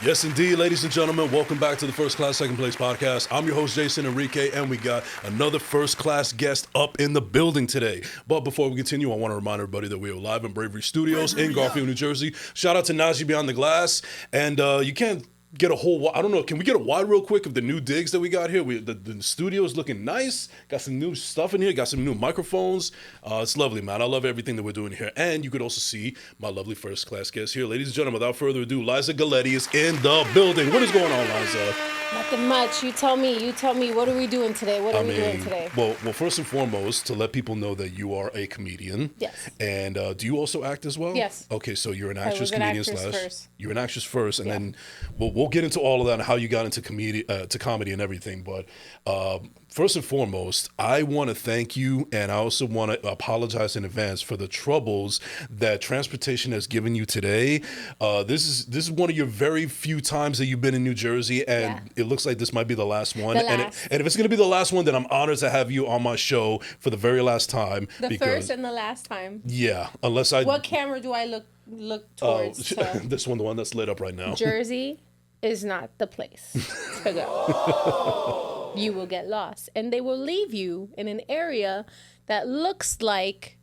Yes, indeed, ladies and gentlemen, welcome back to the First Class, Second Place podcast. I'm your host, Jason Enrique, and we got another first class guest up in the building today. But before we continue, I want to remind everybody that we are live in Bravery Studios in Garfield, New Jersey. Shout out to Najee Beyond the Glass. And you can't get a whole, I don't know, can we get a wide real quick of the new digs that we got here? The studio is looking nice. Got some new stuff in here. Got some new microphones. It's lovely, man. I love everything that we're doing here. And you could also see my lovely first class guest here. Ladies and gentlemen, without further ado, Liza Galletti is in the building. What is going on, Liza? Nothing much. You tell me. What are we doing today? Well, first and foremost, to let people know that you are a comedian. Yes. And do you also act as well? Yes. Okay, so you're an actress, comedian slash. You're an actress first, and Yeah. then we'll get into all of that and how you got into comedy and everything. But first and foremost, I want to thank you, and I also want to apologize in advance for the troubles that transportation has given you today. This is one of your very few times that you've been in New Jersey, and it looks like this might be the last one. And if it's going to be the last one, then I'm honored to have you on my show for the very last time. The first and the last time. Yeah, unless I. What camera do I look towards? This one, the one that's lit up right now. Jersey is not the place to go. You will get lost, and they will leave you in an area that looks like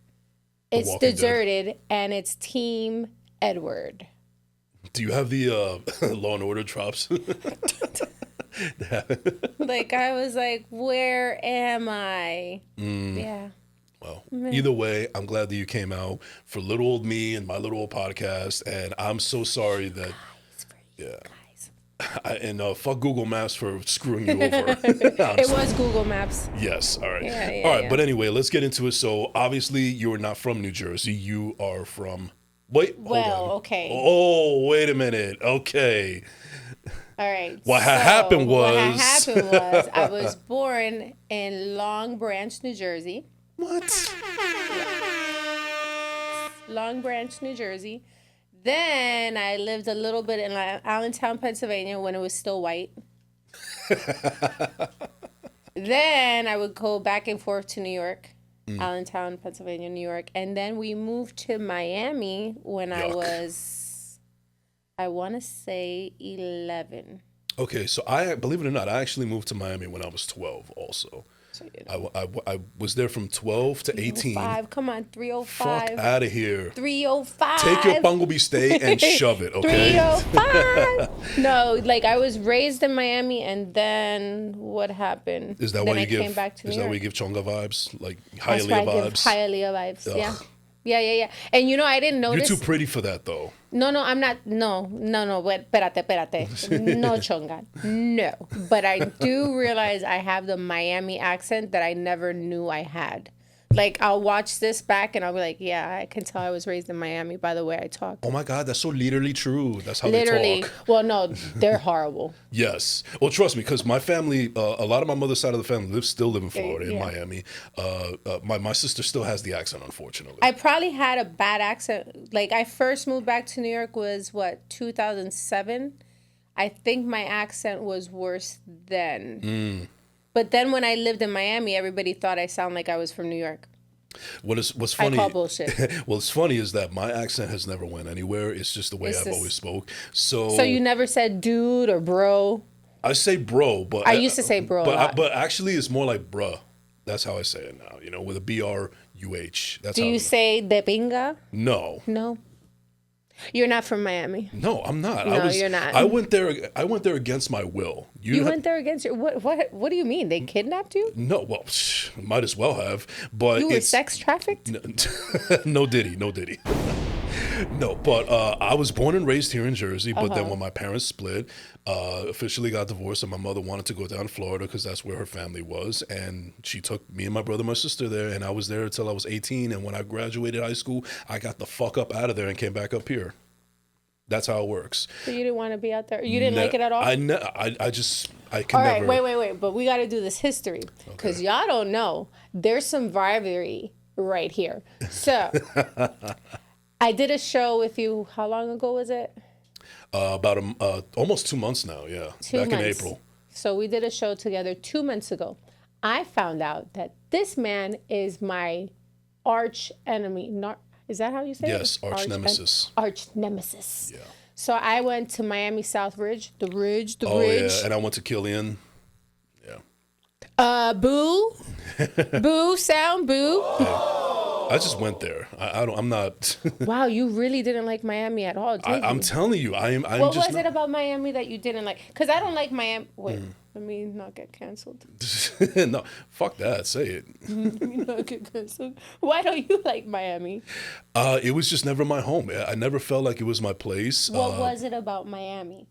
it's deserted, and it's Team Edward. Do you have the Law and Order drops? Like, I was like, where am I? Yeah. Well, either way, I'm glad that you came out for little old me and my little old podcast, and I'm so sorry that. And fuck Google Maps for screwing you over. It was Google Maps. Yes. All right. Yeah, all right. Yeah. But anyway, let's get into it. So obviously you are not from New Jersey. You are from. Wait. Hold on. Okay. Oh, wait a minute. Okay. All right. What happened was I was born in Long Branch, New Jersey. What? Long Branch, New Jersey. Then I lived a little bit in Allentown, Pennsylvania when it was still white. Then I would go back and forth to New York, Allentown, Pennsylvania, New York. And then we moved to Miami when I was, I want to say 11. Okay, so believe it or not, I actually moved to Miami when I was 12 also. So, you know. I was there from 12 to 18. Come on, 305. Fuck out of here. 305. Take your Bumblebee State and shove it, okay? 305. No, like I was raised in Miami, and then what happened? Is that then why you came back to New York. That why you give Chonga vibes? Like Hialeah vibes? Hialeah vibes, yeah. Yeah. And you know, I didn't notice. You're too pretty for that, though. No, I'm not. No. Wait, espérate. No, Chonga. No. But I do realize I have the Miami accent that I never knew I had. Like, I'll watch this back and I'll be like, yeah, I can tell I was raised in Miami by the way I talk. Oh my God, that's so literally true. That's how they talk. Well, no, they're horrible. Yes. Well, trust me, because my family, a lot of my mother's side of the family still live in Florida, in Miami. My sister still has the accent, unfortunately. I probably had a bad accent. Like, I first moved back to New York was, 2007? I think my accent was worse then. But then when I lived in Miami, everybody thought I sound like I was from New York. What's funny? I call bullshit. What's funny is that my accent has never went anywhere. It's just the way I've always spoke. So you never said dude or bro? I say bro, but I used to say bro. But actually, it's more like bruh. That's how I say it now. You know, with a BRUH. That's. Do you say de pinga? No. No. You're not from Miami. No, I'm not. No, you're not. I went there against my will. You went there against your what do you mean? They kidnapped you? No, well, might as well have. But you were sex trafficked? No diddy. No, but I was born and raised here in Jersey. But then when my parents split, officially got divorced, and my mother wanted to go down to Florida because that's where her family was, and she took me and my brother, and my sister there, and I was there until I was 18. And when I graduated high school, I got the fuck up out of there and came back up here. That's how it works. So you didn't want to be out there? You didn't like it at all? I can never. All right, wait. But we got to do this history because y'all don't know. There's some rivalry right here. So I did a show with you. How long ago was it? About almost 2 months now. Yeah, 2 months. In April. So we did a show together 2 months ago. I found out that this man is my arch enemy. Not, is that how you say it? Yes, arch nemesis. Arch nemesis. Yeah. So I went to Miami South Ridge, the Ridge. Oh yeah, and I went to Killian. Yeah. Boo, boo, sound, boo. I just went there. I'm not. Wow, you really didn't like Miami at all, did you? I'm telling you, I'm What just. was it about Miami that you didn't like? Because I don't like Miami. Wait, let me not get canceled. No, fuck that. Say it. Let me not get canceled. Why don't you like Miami? It was just never my home. I never felt like it was my place. What was it about Miami?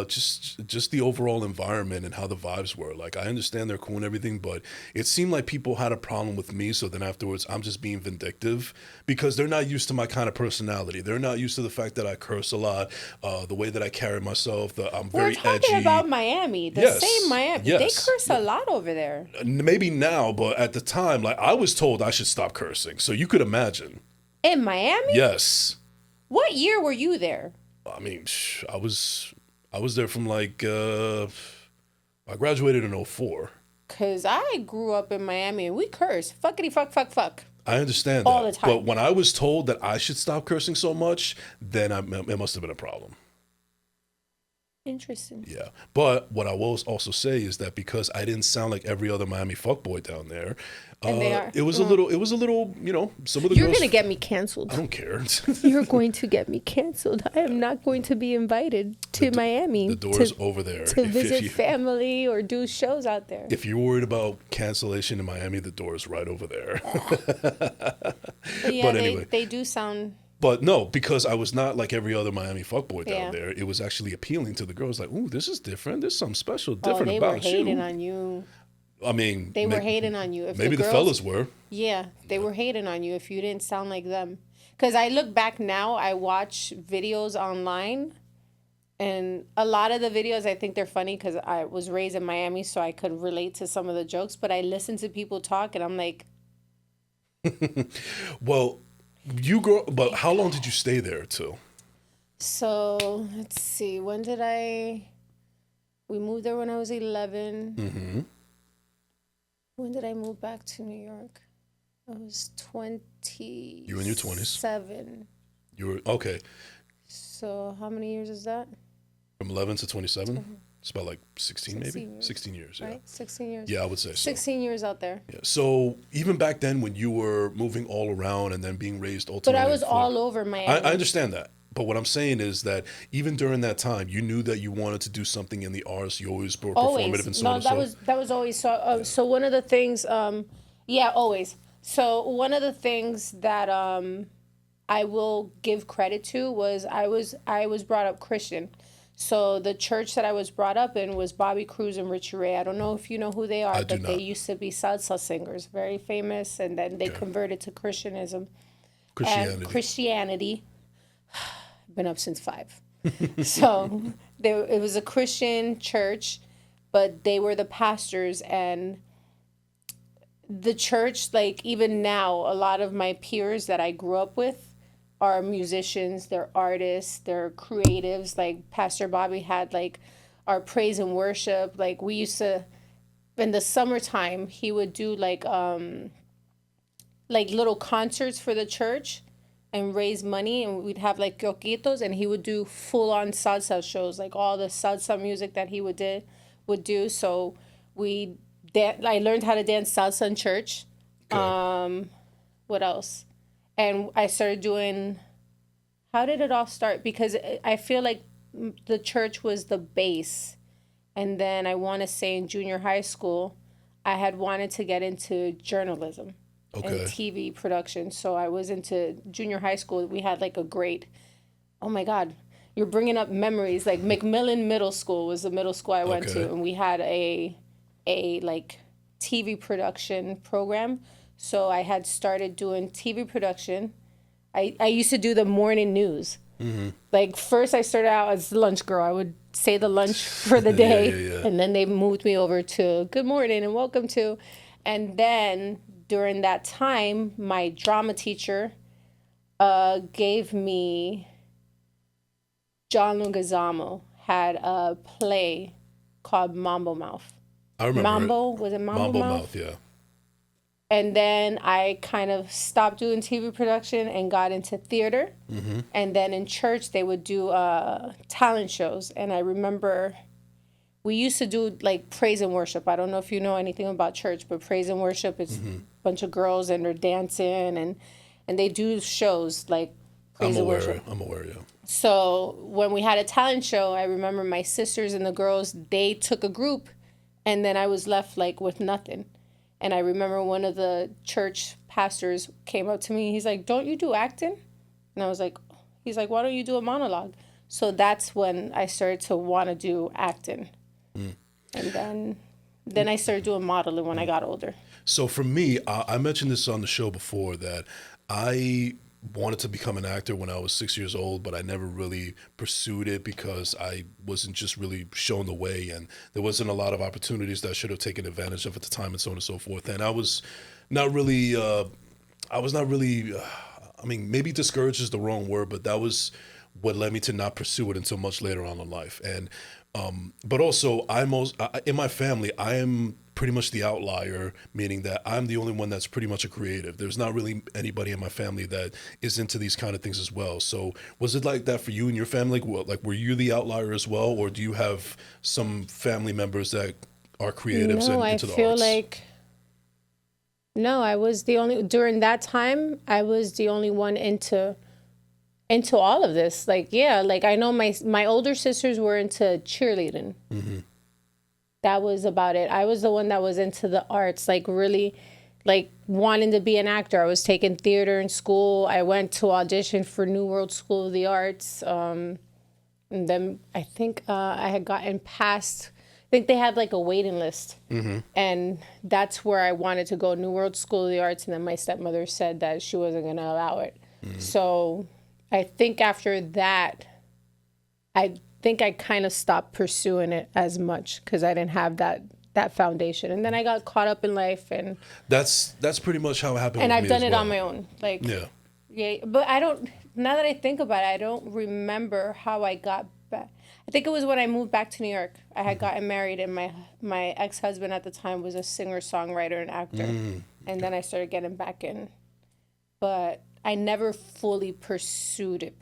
Just the overall environment and how the vibes were. Like, I understand they're cool and everything, but it seemed like people had a problem with me. So then afterwards, I'm just being vindictive because they're not used to my kind of personality. They're not used to the fact that I curse a lot, the way that I carry myself. That I'm very edgy. We're talking about Miami, the same Miami. Yes. They curse a lot over there. Maybe now, but at the time, like, I was told I should stop cursing. So you could imagine. In Miami? Yes. What year were you there? I mean, I was there from like, I graduated in 2004. Because I grew up in Miami and we curse. Fuckity fuck, fuck, fuck. I understand all that. The time. But when I was told that I should stop cursing so much, then it must have been a problem. Interesting. Yeah. But what I will also say is that because I didn't sound like every other Miami fuckboy down there, and they are. It was a little, some of the You're girls. going to get me canceled. I don't care. You're going to get me canceled. I am not going to be invited to Miami. The door is over there. To visit family or do shows out there. If you're worried about cancellation in Miami, the door is right over there. Yeah, but anyway. They do sound... But no, because I was not like every other Miami fuckboy down Yeah. there. It was actually appealing to the girls. Like, ooh, this is different. There's something special, different they about were hating you. on you. I mean, They were hating on you. If maybe the fellas were. Yeah, they were hating on you if you didn't sound like them. Because I look back now, I watch videos online, and a lot of the videos, I think they're funny because I was raised in Miami, so I could relate to some of the jokes. But I listen to people talk, and I'm like... Well... but how long did you stay there till? So, let's see. When did we moved there when I was 11. Mm-hmm. When did I move back to New York? I was 20. You were in your 20s? 7. You were, okay. So, how many years is that? From 11 to 27? Mm-hmm. It's about like 16 maybe? Years. 16 years, yeah. Right? 16 years. Yeah, I would say so. 16 years out there. Yeah. So even back then when you were moving all around and then being raised ultimately... But I was all over Miami. I understand that. But what I'm saying is that even during that time, you knew that you wanted to do something in the arts. You always were performative and so on and so. That was always so. So one of the things, always. So one of the things that I will give credit to was I was brought up Christian. So the church that I was brought up in was Bobby Cruz and Richie Ray. I don't know if you know who they are, but they used to be salsa singers, very famous, and then they converted to Christianism. Christianity. Been up since 5. So it was a Christian church, but they were the pastors, and the church, like even now, a lot of my peers that I grew up with are musicians, they're artists, they're creatives. Like Pastor Bobby had like our praise and worship. Like we used to, in the summertime, he would do like little concerts for the church and raise money, and we'd have like coquitos, and he would do full-on salsa shows, like all the salsa music that he would do. So I learned how to dance salsa in church. Okay. What else? And I started doing... How did it all start? Because I feel like the church was the base. And then I want to say in junior high school, I had wanted to get into journalism. Okay. And TV production. So I was into junior high school. We had like a great... Oh my God. You're bringing up memories. Like McMillan Middle School was the middle school I went to. And we had a like TV production program. So I had started doing TV production. I used to do the morning news. Mm-hmm. Like first I started out as lunch girl. I would say the lunch for the day. Yeah. And then they moved me over to good morning and welcome to. And then during that time, my drama teacher gave me... John Leguizamo had a play called Mambo Mouth. I remember Mambo. it. Was it Mambo Mambo Mouth? Mouth, yeah. And then I kind of stopped doing TV production and got into theater. Mm-hmm. And then in church, they would do talent shows. And I remember we used to do like praise and worship. I don't know if you know anything about church, but praise and worship is a bunch of girls and they're dancing and they do shows like praise and worship. I'm aware, yeah. So when we had a talent show, I remember my sisters and the girls, they took a group and then I was left like with nothing. And I remember one of the church pastors came up to me. He's like, "Don't you do acting?" And I was like, he's like, "Why don't you do a monologue?" So that's when I started to want to do acting. And then I started doing modeling when I got older. So for me, I mentioned this on the show before that I wanted to become an actor when I was 6 years old, but I never really pursued it because I wasn't just really shown the way, and there wasn't a lot of opportunities that I should have taken advantage of at the time, and so on and so forth. And I was not really, I mean, maybe discouraged is the wrong word, but that was what led me to not pursue it until much later on in life. And but also, in my family, I am pretty much the outlier, meaning that I'm the only one that's pretty much a creative. There's not really anybody in my family that is into these kind of things as well. So was it like that for you and your family? Like were you the outlier as well, or do you have some family members that are creatives and into the arts? No, I feel like no, I was the only during that time. I was the only one into all of this. Like, yeah, like I know my older sisters were into cheerleading. Mm-hmm. That was about it. I was the one that was into the arts, like really, like wanting to be an actor. I was taking theater in school. I went to audition for New World School of the Arts. And then I think I had gotten past, I think they had like a waiting list. Mm-hmm. And that's where I wanted to go, New World School of the Arts. And then my stepmother said that she wasn't going to allow it. Mm-hmm. So I think after that, I kind of stopped pursuing it as much because I didn't have that foundation. And then I got caught up in life, and that's pretty much how it happened. And with I've me done as it well. on my own. Like, yeah. But I don't. Now that I think about it, I don't remember how I got back. I think it was when I moved back to New York. I had gotten married, and my ex-husband at the time was a singer-songwriter and actor. And then I started getting back in, but I never fully pursued it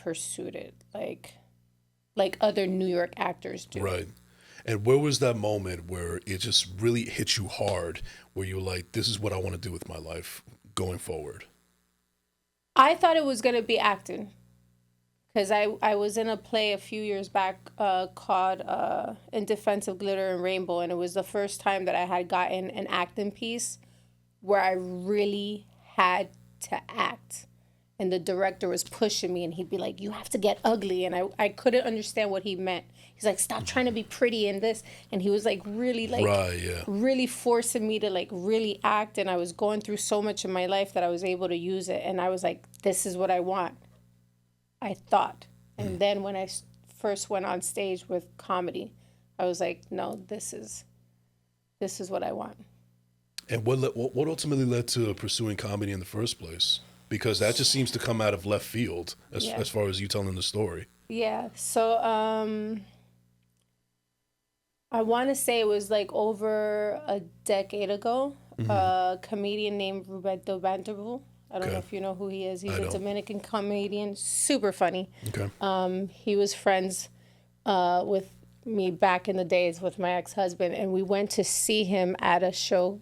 like other New York actors do. Right. And where was that moment where it just really hit you hard, where you were like, this is what I want to do with my life going forward? I thought it was going to be acting. Because I was in a play a few years back called In Defense of Glitter and Rainbow, and it was the first time that I had gotten an acting piece where I really had to act. And the director was pushing me, and he'd be like, "You have to get ugly." And I couldn't understand what he meant. He's like, "Stop trying to be pretty in this." And he was like really really forcing me to like really act. And I was going through so much in my life that I was able to use it. And I was like, this is what I want, I thought. And then when I first went on stage with comedy, I was like, no, this is what I want. And what ultimately led to pursuing comedy in the first place? Because that just seems to come out of left field as far as you telling the story. Yeah. So I want to say it was like over a decade ago. A comedian named Roberto Vanderpool. I don't know if you know who he is. He's a Dominican comedian, super funny. Okay. He was friends with me back in the days with my ex-husband, and we went to see him at a show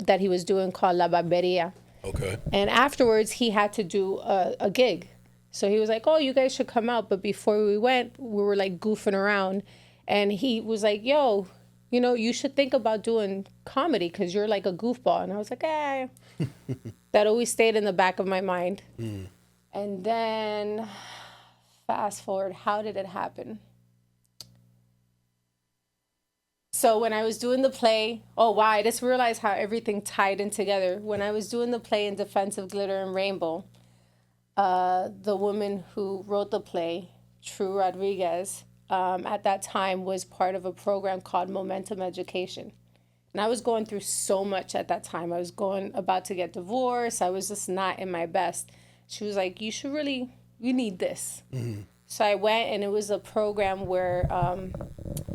that he was doing called La Barberia. Okay. And afterwards, he had to do a gig. So he was like, "Oh, you guys should come out." But before we went, we were like goofing around. And he was like, "Yo, you know, you should think about doing comedy because you're like a goofball." And I was like, That always stayed in the back of my mind. And then fast forward, how did it happen? So when I was doing the play, oh wow, I just realized how everything tied in together. When I was doing the play In Defense of Glitter and Rainbow, the woman who wrote the play, True Rodriguez, at that time was part of a program called Momentum Education. And I was going through so much at that time. I was about to get divorced. I was just not in my best. She was like, you need this. So I went, and it was a program where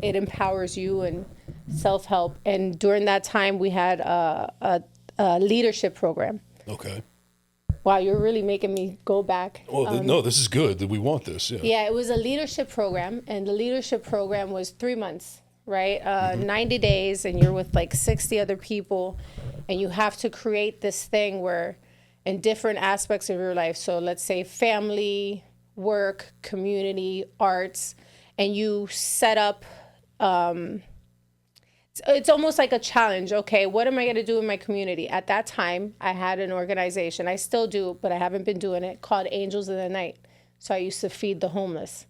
it empowers you and self-help. And during that time, we had a leadership program. Okay. Wow, you're really making me go back. Oh, no, this is good. We want this. Yeah. Yeah, it was a leadership program, and the leadership program was 3 months, right? 90 days, and you're with like 60 other people, and you have to create this thing where in different aspects of your life, so let's say family, work, community, arts, and you set up, it's almost like a challenge. Okay, what am I going to do in my community? At that time, I had an organization. I still do, but I haven't been doing it, called Angels of the Night. So I used to feed the homeless.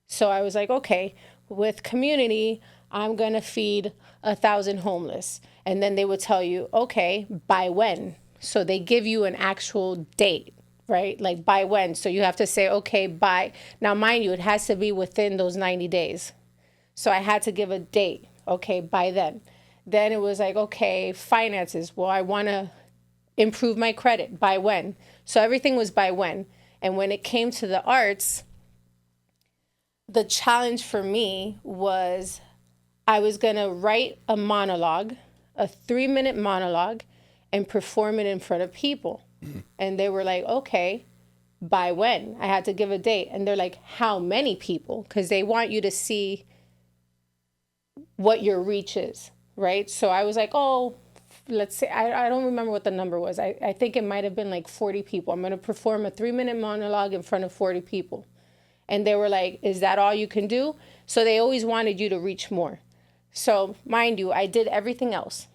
So I was like, okay, with community, I'm going to feed 1,000 homeless. And then they would tell you, okay, by when? So they give you an actual date, right? Like by when? So you have to say, okay, by. Now, mind you, it has to be within those 90 days. So I had to give a date. Okay, by then. Then it was like, okay, finances. Well, I want to improve my credit. By when? So everything was by when. And when it came to the arts, the challenge for me was I was going to write a monologue, a 3-minute monologue, and perform it in front of people. And they were like, okay, by when? I had to give a date. And they're like, how many people? Because they want you to see what your reach is, right? So I was like, oh, let's say, I don't remember what the number was. I think it might have been like 40 people. I'm going to perform a 3-minute monologue in front of 40 people. And they were like, is that all you can do? So they always wanted you to reach more. So mind you, I did everything else.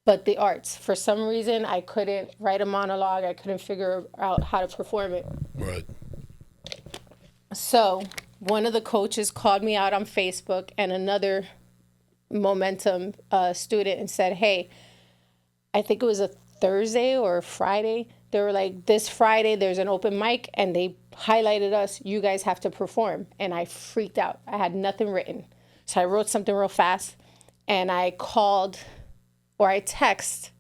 But the arts, for some reason, I couldn't write a monologue. I couldn't figure out how to perform it. Right. So one of the coaches called me out on Facebook and another Momentum student and said, hey, I think it was a Thursday or a Friday. They were like, this Friday, there's an open mic and they highlighted us. You guys have to perform. And I freaked out. I had nothing written. So I wrote something real fast and I called or I text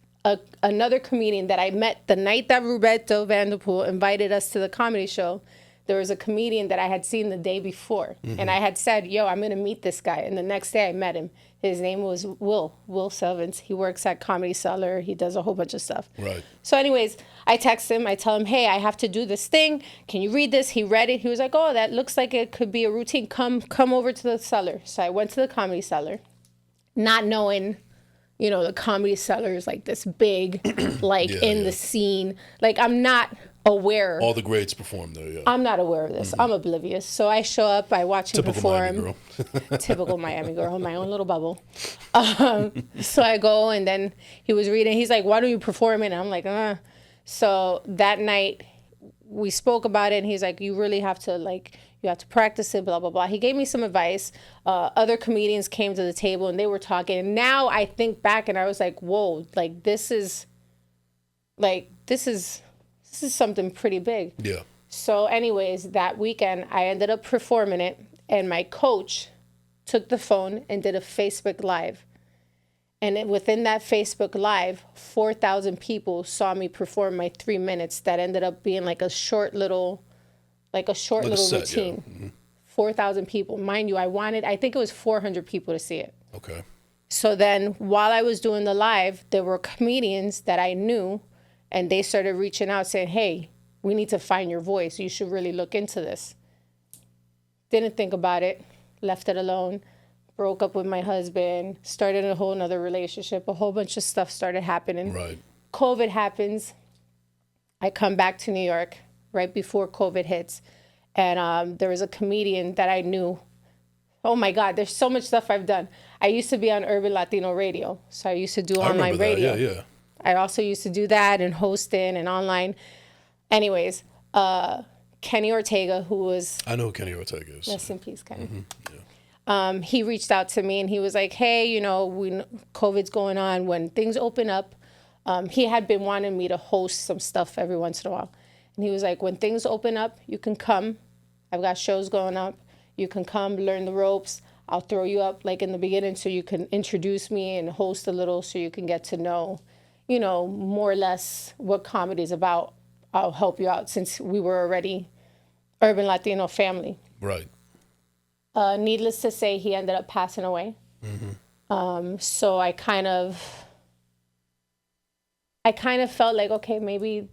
another comedian that I met the night that Roberto Vanderpool invited us to the comedy show. There was a comedian that I had seen the day before. And I had said, yo, I'm going to meet this guy. And the next day I met him. His name was Will Selvins. He works at Comedy Cellar. He does a whole bunch of stuff. Right. So anyways, I text him. I tell him, hey, I have to do this thing. Can you read this? He read it. He was like, oh, that looks like it could be a routine. Come over to the Cellar. So I went to the Comedy Cellar, not knowing, you know, the Comedy Cellar is like this big, like in the scene. Like I'm not aware. All the greats perform there, yeah. I'm not aware of this. I'm oblivious. So I show up, I watch him perform. Miami girl. Typical Miami girl, my own little bubble. So I go and then he was reading. He's like, why don't you perform it? And I'm like, So that night we spoke about it and he's like, you really have to you have to practice it, blah, blah, blah. He gave me some advice. Other comedians came to the table and they were talking. And now I think back and I was like, whoa, this is something pretty big. Yeah. So anyways, that weekend I ended up performing it and my coach took the phone and did a Facebook Live. And within that Facebook Live, 4,000 people saw me perform my 3 minutes that ended up being like a short little routine. Yeah. 4,000 people. Mind you, I think it was 400 people to see it. Okay. So then while I was doing the live, there were comedians that I knew and they started reaching out saying, hey, we need to find your voice. You should really look into this. Didn't think about it. Left it alone. Broke up with my husband. Started a whole nother relationship. A whole bunch of stuff started happening. Right. COVID happens. I come back to New York right before COVID hits. And there was a comedian that I knew. Oh, my God. There's so much stuff I've done. I used to be on Urban Latino Radio. So I used to do online radio. Yeah. I also used to do that and hosting and online. Anyways, Kenny Ortega, who was... I know who Kenny Ortega is. Rest in peace, Kenny. Mm-hmm. Yeah. He reached out to me and he was like, hey, COVID's going on. When things open up, he had been wanting me to host some stuff every once in a while. And he was like, when things open up, you can come. I've got shows going up. You can come, learn the ropes. I'll throw you up in the beginning so you can introduce me and host a little so you can get to know, more or less what comedy is about. I'll help you out since we were already Urban Latino family. Right. Needless to say, he ended up passing away. So I kind of felt like, okay, maybe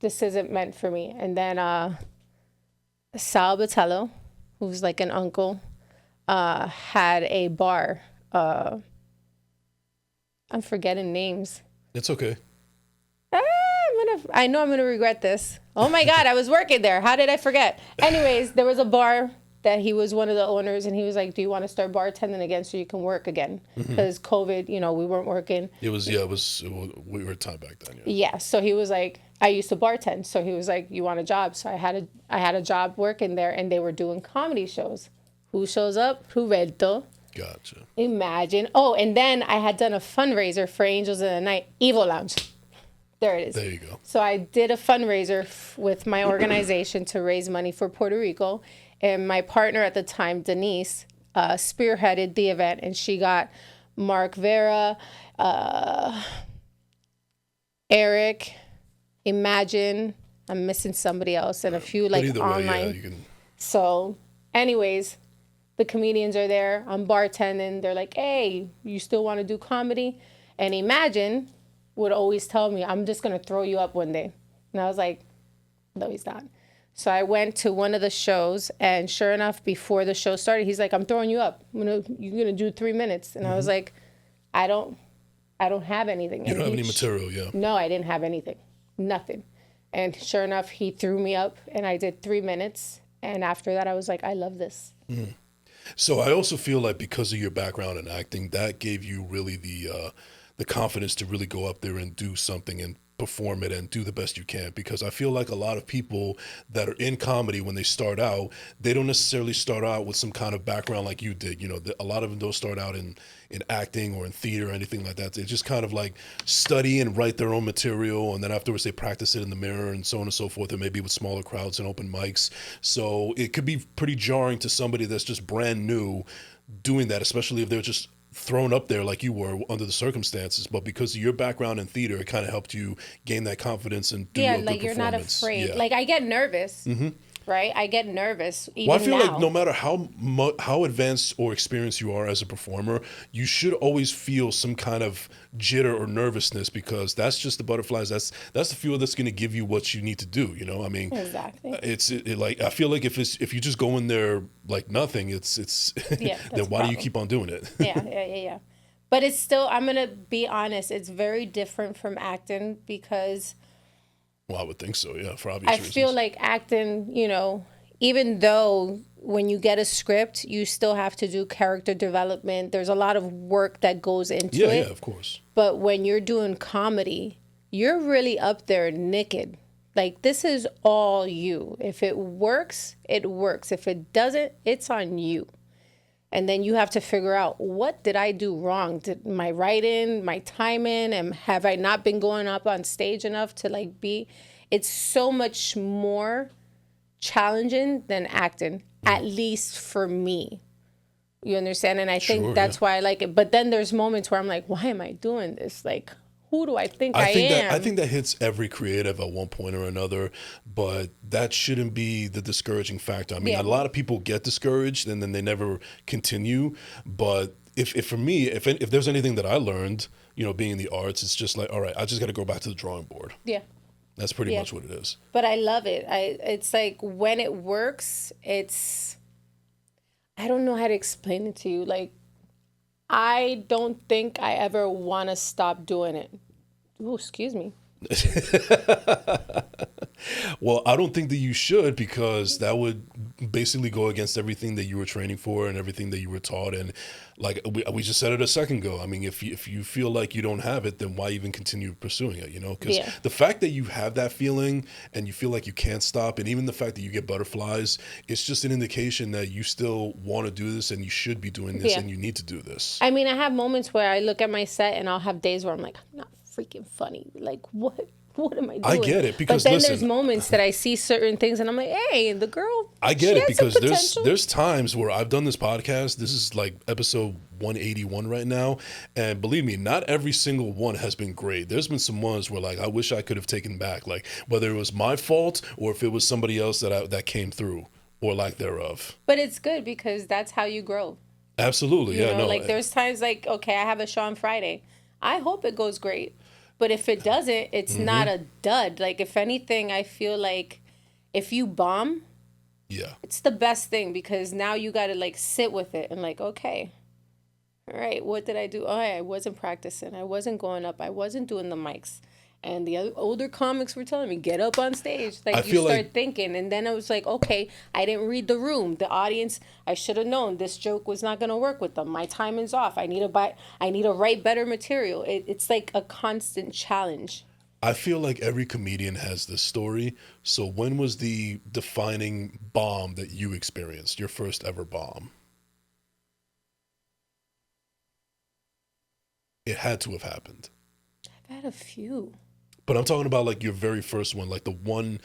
this isn't meant for me. And then Sal Batello, who's like an uncle, had a bar. I'm forgetting names. It's okay. I know I'm gonna regret this. Oh my God, I was working there. How did I forget? Anyways, there was a bar that he was one of the owners, and he was like, "Do you want to start bartending again so you can work again?" Because COVID, we weren't working. We were time back then. Yeah. Yeah, so he was like, I used to bartend, so he was like, "You want a job?" So I had a job working there, and they were doing comedy shows. Who shows up? Roberto. Gotcha. Imagine. Oh, and then I had done a fundraiser for Angels in the Night, Evil Lounge. There it is. There you go. So I did a fundraiser with my organization to raise money for Puerto Rico. And my partner at the time, Denise, spearheaded the event. And she got Mark Vera, Eric, Imagine. I'm missing somebody else and a few like online. You can... So anyways, the comedians are there. I'm bartending. They're like, "Hey, you still want to do comedy?" And Imagine would always tell me, "I'm just going to throw you up one day." And I was like, no, he's not. So I went to one of the shows, and sure enough, before the show started, he's like, "I'm throwing you up. You're going to do 3 minutes." And I was like, I don't have anything. You don't have any material, yeah. No, I didn't have anything. Nothing. And sure enough, he threw me up, and I did 3 minutes. And after that, I was like, I love this. Mm. So I also feel like because of your background in acting, that gave you really the confidence to really go up there and do something and perform it and do the best you can. Because I feel like a lot of people that are in comedy, when they start out, they don't necessarily start out with some kind of background like you did. A lot of them don't start out in acting or in theater or anything like that. They just kind of like study and write their own material, and then afterwards they practice it in the mirror and so on and so forth, and maybe with smaller crowds and open mics. So it could be pretty jarring to somebody that's just brand new doing that, especially if they're just thrown up there like you were under the circumstances. But because of your background in theater, it kind of helped you gain that confidence and do a good like you're not performance. afraid. Like I get nervous, right? I get nervous even Well, I feel now. like no matter how advanced or experienced you are as a performer, you should always feel some kind of jitter or nervousness, because that's just the butterflies. That's the fuel that's going to give you what you need to do. I mean, Exactly. It's like, I feel like if you just go in there like nothing, it's then why do you keep on doing it? Yeah. But it's still, I'm gonna be honest, it's very different from acting because. Well, I would think so, yeah, for obvious reasons. I feel like acting, even though when you get a script, you still have to do character development. There's a lot of work that goes into it. Yeah, of course. But when you're doing comedy, you're really up there naked. Like, this is all you. If it works, it works. If it doesn't, it's on you. And then you have to figure out, what did I do wrong? Did my writing, my timing, and have I not been going up on stage enough to be? It's so much more challenging than acting, at least for me. You understand? And I think that's why I like it. But then there's moments where I'm like, why am I doing this? Like, who do I think I am? I think that hits every creative at one point or another, but that shouldn't be the discouraging factor. I mean, a lot of people get discouraged and then they never continue. But if for me, if there's anything that I learned, being in the arts, it's just like, all right, I just got to go back to the drawing board. Yeah. That's pretty much what it is. But I love it. It's like when it works, I don't know how to explain it to you. Like, I don't think I ever want to stop doing it. Oh, excuse me. Well, I don't think that you should, because that would basically go against everything that you were training for and everything that you were taught. And like we just said it a second ago, I mean, if you feel like you don't have it, then why even continue pursuing it, Because the fact that you have that feeling and you feel like you can't stop, and even the fact that you get butterflies, it's just an indication that you still want to do this and you should be doing this and you need to do this. I mean, I have moments where I look at my set and I'll have days where I'm like, I'm not freaking funny. Like, what am I doing? I get it, because but then there's moments that I see certain things and I'm like, hey, the girl. I get it, because there's times where I've done this podcast. This is like episode 181 right now, and believe me, not every single one has been great. There's been some ones where like I wish I could have taken back, like whether it was my fault or if it was somebody else that came through or lack thereof. But it's good because that's how you grow. Absolutely. You Yeah, know, no. like there's times like, okay, I have a show on Friday. I hope it goes great. But if it doesn't, it's not a dud. Like, if anything, I feel like if you bomb, Yeah. it's the best thing because now you got to like sit with it and like, okay, all right, what did I do? Oh, I wasn't practicing. I wasn't going up. I wasn't doing the mics. And the older comics were telling me, get up on stage. Like, I you feel start like- thinking. And then I was like, okay, I didn't read the room. The audience, I should have known this joke was not going to work with them. My timing's off. I need to write better material. It's like a constant challenge. I feel like every comedian has this story. So when was the defining bomb that you experienced, your first ever bomb? It had to have happened. I've had a few. But I'm talking about like your very first one, like the one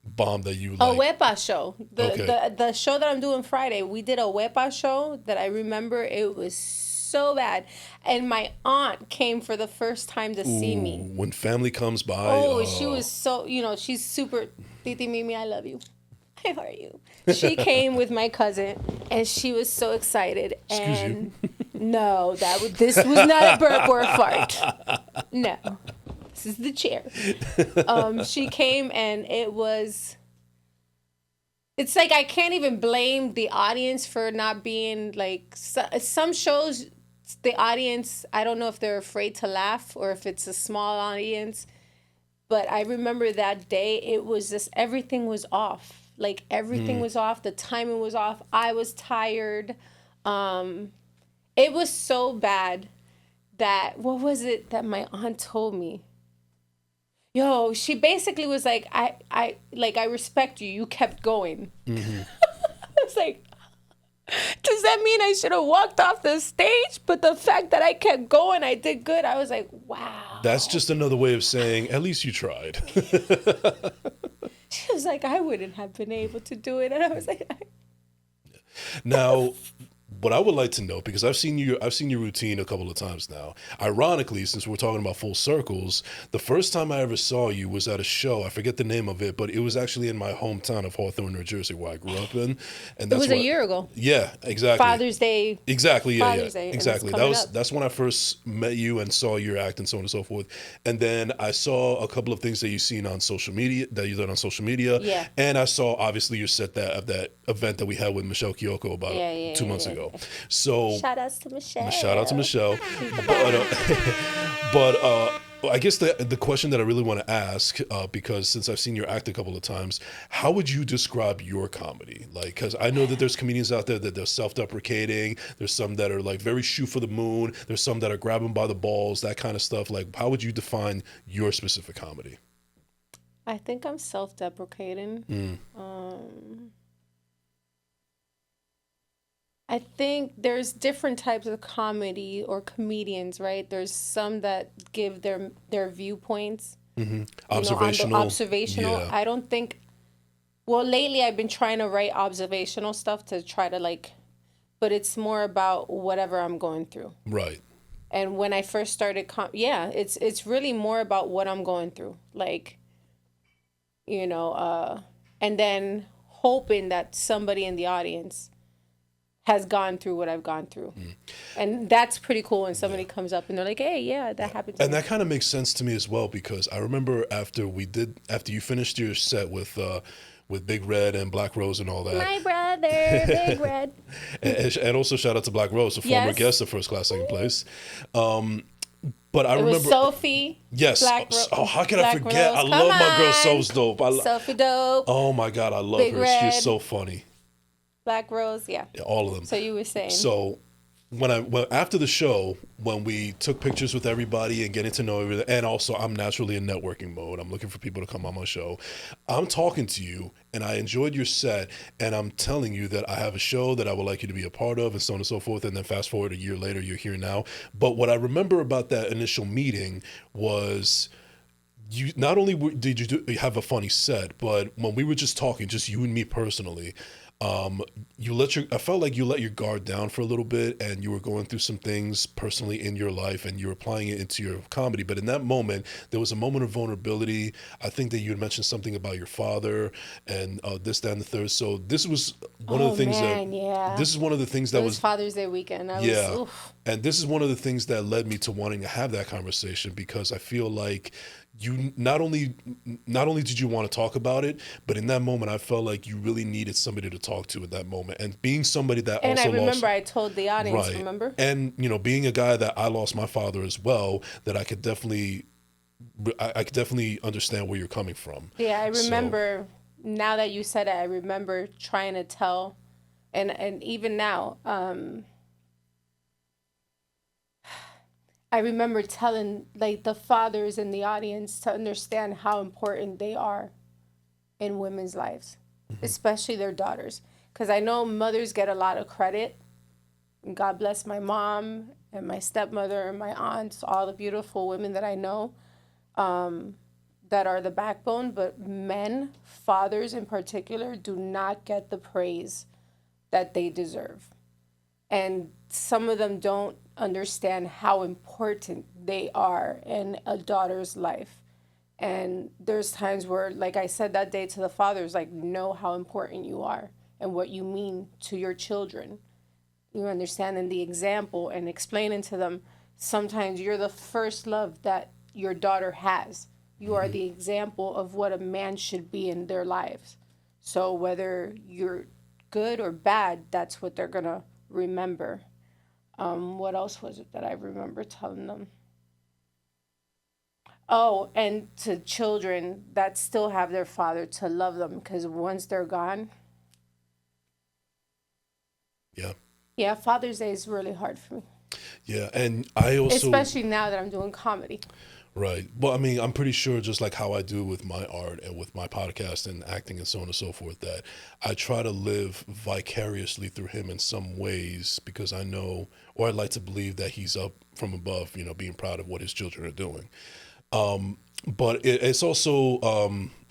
bomb that you like. A Wepa show. Okay. The show that I'm doing Friday, we did a Wepa show that I remember it was so bad. And my aunt came for the first time to see me. When family comes by. Oh, she was so, she's super, Titi Mimi, I love you. How are you? She came with my cousin and she was so excited. Excuse And no, this was not a burp or a fart. No. This is the chair. She came and it's like I can't even blame the audience for not being like some shows. The audience, I don't know if they're afraid to laugh or if it's a small audience, but I remember that day it was just everything was off. Like everything was off. The timing was off. I was tired. It was so bad that what was it that my aunt told me? Yo, she basically was like, I respect you. You kept going. I was like, does that mean I should have walked off the stage? But the fact that I kept going, I did good. I was like, wow. That's just another way of saying, at least you tried. She was like, I wouldn't have been able to do it. And I was like, Now, what I would like to know, because I've seen your routine a couple of times now. Ironically, since we're talking about full circles, the first time I ever saw you was at a show. I forget the name of it, but it was actually in my hometown of Hawthorne, New Jersey, where I grew up in. And it was a year ago. Yeah, exactly. Father's Day. Exactly. Yeah, Father's Day, and it's exactly. coming up. That's when I first met you and saw your act and so on and so forth. And then I saw a couple of things that you've seen on social media that you did on social media. Yeah. And I saw obviously your set of that event that we had with Michelle Kyoko about 2 months ago. So Shout outs to Michelle. shout out to Michelle. But I guess the question that I really want to ask, because since I've seen your act a couple of times, how would you describe your comedy? Like, because I know that there's comedians out there that they're self-deprecating. There's some that are like very shoot for the moon. There's some that are grabbing by the balls, that kind of stuff. Like, how would you define your specific comedy? I think I'm self-deprecating. I think there's different types of comedy or comedians, right? There's some that give their viewpoints. Observational. Observational. Yeah. I don't think. Well, lately I've been trying to write observational stuff to try to like, but it's more about whatever I'm going through. Right. And when I first started, it's really more about what I'm going through, like, and then hoping that somebody in the audience has gone through what I've gone through. And that's pretty cool when somebody comes up and they're like, hey, yeah, that happened to me. And that kind of makes sense to me as well, because I remember after you finished your set with Big Red and Black Rose and all that. My brother, Big Red. and also shout out to Black Rose, a former guest of First Class Second Place. But I remember Sophie. Yes. How can I forget? Rose. I love my girl So's dope. Sophie dope. Oh my God, I love Big her. Red. She's so funny. Black Rose, yeah. All of them. So you were saying. So after the show, when we took pictures with everybody and getting to know everything, and also I'm naturally in networking mode. I'm looking for people to come on my show. I'm talking to you, and I enjoyed your set, and I'm telling you that I have a show that I would like you to be a part of, and so on and so forth. And then fast forward a year later, you're here now. But what I remember about that initial meeting was, you not only did you have a funny set, but when we were just talking, just you and me personally, I felt like you let your guard down for a little bit, and you were going through some things personally in your life, and you were applying it into your comedy. But in that moment, there was a moment of vulnerability. I think that you had mentioned something about your father and this, that, and the third. So this was one of the Oh things that man, yeah. this is one of the things It that was was Father's Day weekend. I was yeah. oof. And this is one of the things that led me to wanting to have that conversation, because I feel like you not only did you want to talk about it, but in that moment I felt like you really needed somebody to talk to at that moment. And being somebody that And I also lost, remember I told the audience, right. remember? And being a guy that I lost my father as well, that I could definitely understand where you're coming from. Yeah, I So remember now that you said it, I remember trying to tell and even now, I remember telling like the fathers in the audience to understand how important they are in women's lives, especially their daughters. Because I know mothers get a lot of credit. God bless my mom and my stepmother and my aunts, all the beautiful women that I know that are the backbone. But men, fathers in particular, do not get the praise that they deserve. And some of them don't understand how important they are in a daughter's life. And there's times where, like I said that day to the fathers, like, know how important you are and what you mean to your children. You understand, and the example, and explaining to them sometimes you're the first love that your daughter has. You are the example of what a man should be in their lives. So whether you're good or bad, that's what they're gonna remember. What else was it that I remember telling them? Oh, and to children that still have their father, to love them, because once they're gone, yeah. yeah, Father's Day is really hard for me, Yeah. And I also especially now that I'm doing comedy. right. Well, I mean, I'm pretty sure, just like how I do with my art and with my podcast and acting and so on and so forth, that I try to live vicariously through him in some ways, because I know, or I'd like to believe, that he's up from above, being proud of what his children are doing. But it's also,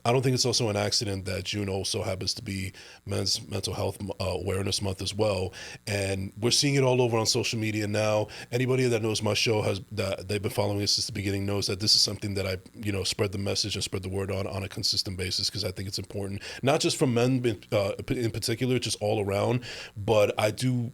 I don't think it's also an accident that June also happens to be Men's Mental Health Awareness Month as well, and we're seeing it all over on social media now. Anybody that knows my show, has that they've been following us since the beginning, knows that this is something that I spread the message and spread the word on a consistent basis, because I think it's important, not just for men in particular, just all around. But I do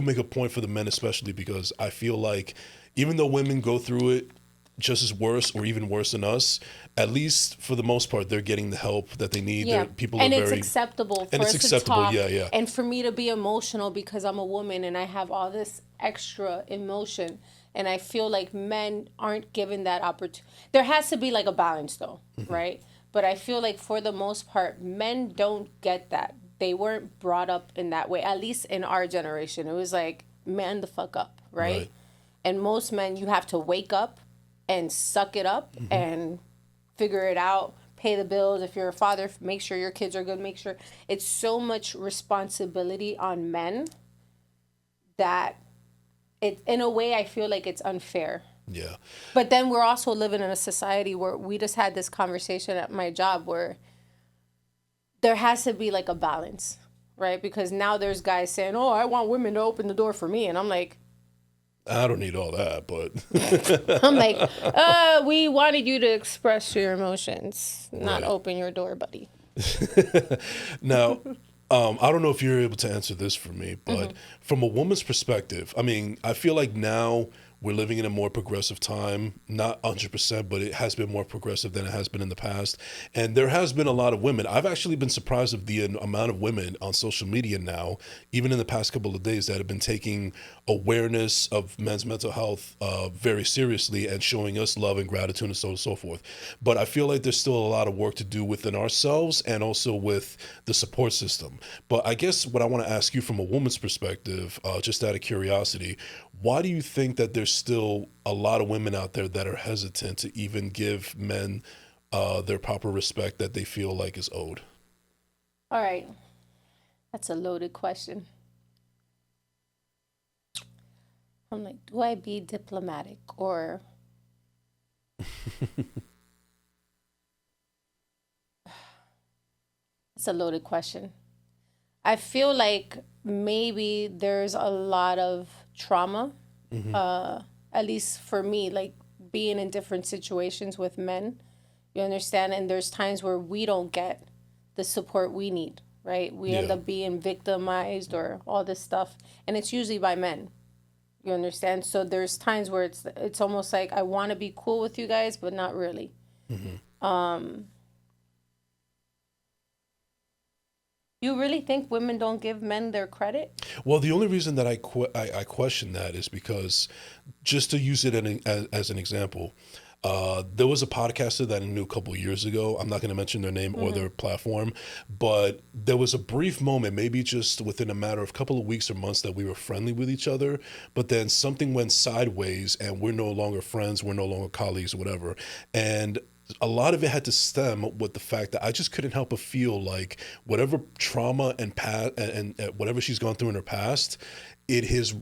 make a point for the men especially, because I feel like even though women go through it just as worse or even worse than us, at least for the most part, they're getting the help that they need. Yeah, People and are it's very, acceptable and for it's us to acceptable. talk Yeah, yeah, and for me to be emotional because I'm a woman and I have all this extra emotion. And I feel like men aren't given that opportunity. There has to be like a balance though, right? But I feel like for the most part, men don't get that. They weren't brought up in that way, at least in our generation. It was like, man the fuck up, right? right. And most men, you have to wake up and suck it up and figure it out, pay the bills. If you're a father, make sure your kids are good, make sure. It's so much responsibility on men that it, in a way, I feel like it's unfair. Yeah, But then we're also living in a society where we just had this conversation at my job where there has to be like a balance, right? Because now there's guys saying, "Oh, I want women to open the door for me," and I'm like, I don't need all that, but we wanted you to express your emotions, not right open your door, buddy. now. I don't know if you're able to answer this for me, but from a woman's perspective, I mean, I feel like now we're living in a more progressive time. Not 100%, but it has been more progressive than it has been in the past. And there has been a lot of women. I've actually been surprised of the amount of women on social media now, even in the past couple of days, that have been taking awareness of men's mental health very seriously and showing us love and gratitude and so on and so forth. But I feel like there's still a lot of work to do within ourselves and also with the support system. But I guess what I want to ask you from a woman's perspective, just out of curiosity, why do you think that there's still a lot of women out there that are hesitant to even give men their proper respect that they feel like is owed? All right. That's a loaded question. I'm like, do I be diplomatic or it's a loaded question. I feel like maybe there's a lot of trauma, at least for me, like being in different situations with men. You understand? And there's times where we don't get the support we need, right? We end Yeah. up being victimized or all this stuff. And it's usually by men. You understand? So there's times where it's almost like I want to be cool with you guys, but not really. You really think women don't give men their credit? Well, the only reason that I question that is because, just to use it as an example, there was a podcaster that I knew a couple of years ago. I'm not going to mention their name or their platform, but there was a brief moment, maybe just within a matter of a couple of weeks or months, that we were friendly with each other. But then something went sideways, and we're no longer friends. We're no longer colleagues or whatever. And a lot of it had to stem with the fact that I just couldn't help but feel like whatever trauma and whatever she's gone through in her past, it has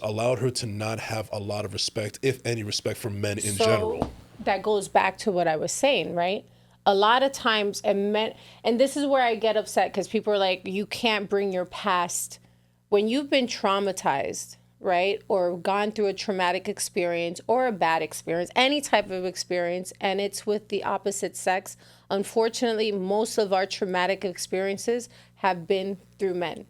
allowed her to not have a lot of respect, if any respect, for men in general. That goes back to what I was saying, right? A lot of times, and this is where I get upset, because people are like, you can't bring your past. When you've been traumatized, right, or gone through a traumatic experience or a bad experience, any type of experience, and it's with the opposite sex, unfortunately, most of our traumatic experiences have been through men.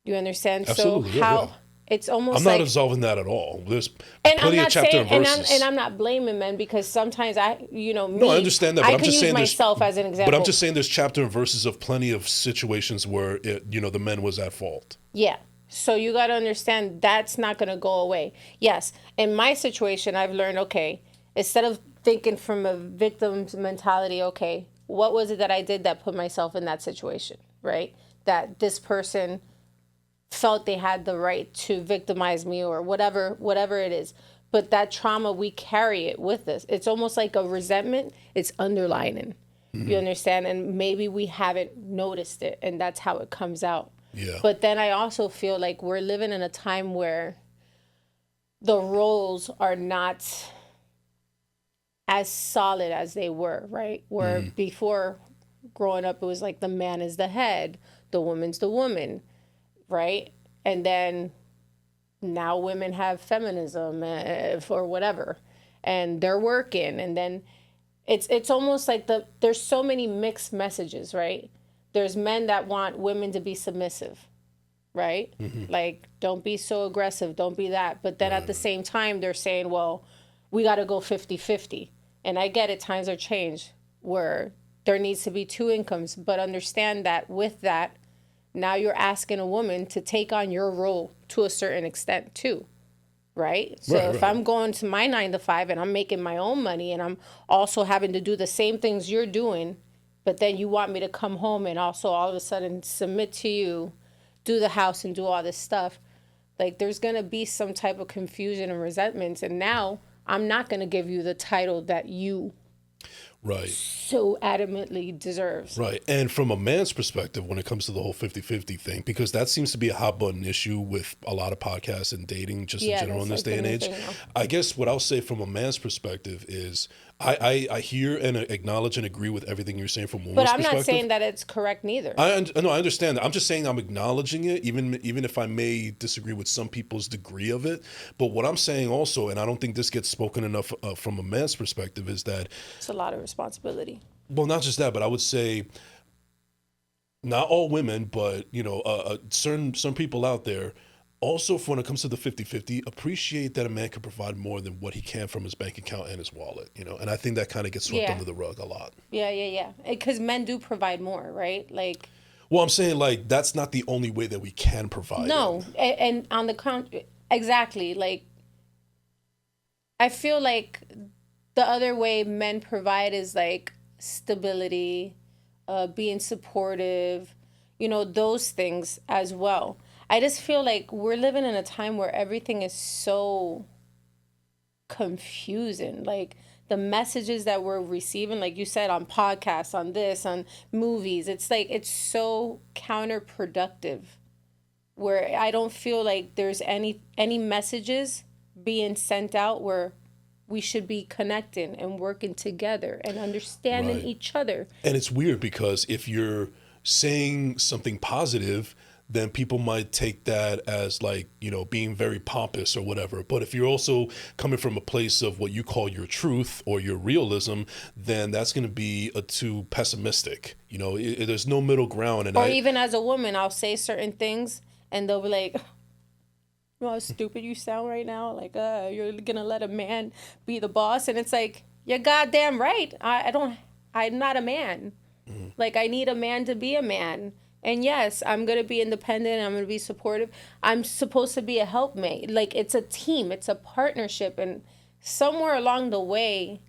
You understand? Absolutely, So yeah, how yeah. it's almost I'm not like, absolving that at all. There's and I'm plenty of not chapter saying, and verses. and I'm not blaming men, because sometimes me, No, I understand that, but I I'm can just use saying myself as an example. But I'm just saying there's chapter and verses of plenty of situations where the men was at fault. Yeah. So you got to understand that's not going to go away. Yes. In my situation, I've learned, okay, instead of thinking from a victim's mentality, okay, what was it that I did that put myself in that situation, right? That this person felt they had the right to victimize me or whatever it is. But that trauma, we carry it with us. It's almost like a resentment. It's underlining. You understand? And maybe we haven't noticed it, and that's how it comes out. Yeah. But then I also feel like we're living in a time where the roles are not as solid as they were, right? Where before growing up, it was like the man is the head, the woman's the woman, right? And then now women have feminism or whatever, and they're working. And then it's almost like there's so many mixed messages, right? There's men that want women to be submissive, right? Like, don't be so aggressive, don't be that. But then at the same time, they're saying, well, we got to go 50-50. And I get it, times are changed where there needs to be two incomes. But understand that with that, now you're asking a woman to take on your role to a certain extent too, right? So if I'm going to my 9 to 5 and I'm making my own money and I'm also having to do the same things you're doing, but then you want me to come home and also all of a sudden submit to you, do the house and do all this stuff, like there's going to be some type of confusion and resentments. And now I'm not going to give you the title that you so adamantly deserves. Right. And from a man's perspective, when it comes to the whole 50-50 thing, because that seems to be a hot button issue with a lot of podcasts and dating just in general in this day and age. I guess what I'll say from a man's perspective is I hear and acknowledge and agree with everything you're saying from a woman's perspective. But I'm not saying that it's correct neither. No, I understand that. I'm just saying I'm acknowledging it, even if I may disagree with some people's degree of it. But what I'm saying also, and I don't think this gets spoken enough from a man's perspective, is that it's a lot of responsibility. Well, not just that, but I would say not all women, but certain people out there also, when it comes to the 50-50, appreciate that a man can provide more than what he can from his bank account and his wallet, and I think that kind of gets swept under the rug a lot. Yeah. Because men do provide more, right? Like, well, I'm saying, like, that's not the only way that we can provide. No, and on the contrary, exactly. Like, I feel like the other way men provide is like stability, being supportive, those things as well. I just feel like we're living in a time where everything is so confusing. Like, the messages that we're receiving, like you said, on podcasts, on this, on movies, it's like it's so counterproductive, where I don't feel like there's any messages being sent out where we should be connecting and working together and understanding each other. And it's weird because if you're saying something positive, then people might take that as like, you know, being very pompous or whatever. But if you're also coming from a place of what you call your truth or your realism, then that's going to be too pessimistic. You know, there's no middle ground. And or even as a woman, I'll say certain things and they'll be like, you know how stupid you sound right now? Like, you're going to let a man be the boss? And it's like, you're goddamn right. I'm not a man. Mm-hmm. Like, I need a man to be a man. And yes, I'm going to be independent. I'm going to be supportive. I'm supposed to be a helpmate. Like, it's a team. It's a partnership. And somewhere along the way,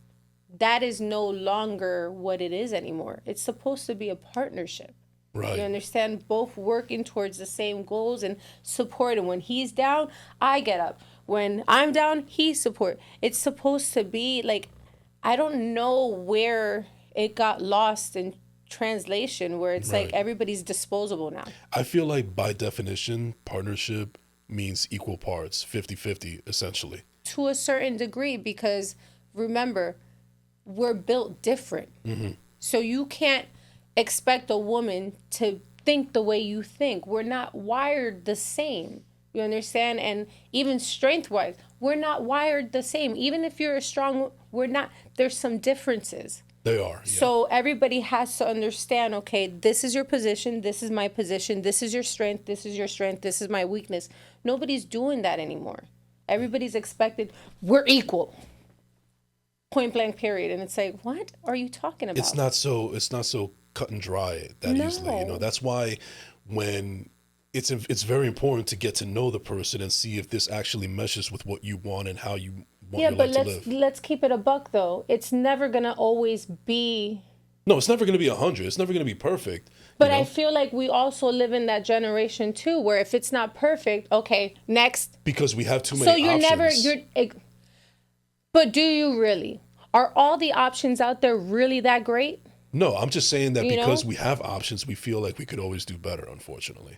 that is no longer what it is anymore. It's supposed to be a partnership. Right. You understand? Both working towards the same goals and support. And when he's down, I get up. When I'm down, he support. It's supposed to be like, I don't know where it got lost in translation where it's like everybody's disposable now. I feel like by definition, partnership means equal parts, 50-50 essentially. To a certain degree, because remember, we're built different. Mm-hmm. So you can't expect a woman to think the way you think. We're not wired the same. You understand? And even strength-wise, we're not wired the same. Even if you're a strong, we're not. There's some differences. They are. Yeah. So everybody has to understand, okay, this is your position, this is my position, this is your strength, this is your strength, this is my weakness. Nobody's doing that anymore. Everybody's expected, we're equal. Point blank period. And it's like, what are you talking about? It's not so cut and dry that easily. You know, that's why when it's very important to get to know the person and see if this actually meshes with what you want and how you want your life to live. Let's keep it a buck though. It's never gonna always be. No, it's never gonna be 100. It's never gonna be perfect. But I feel like we also live in that generation too, where if it's not perfect, okay, next. Because we have too many options. But do you really? Are all the options out there really that great? No, I'm just saying that because we have options, we feel like we could always do better, unfortunately.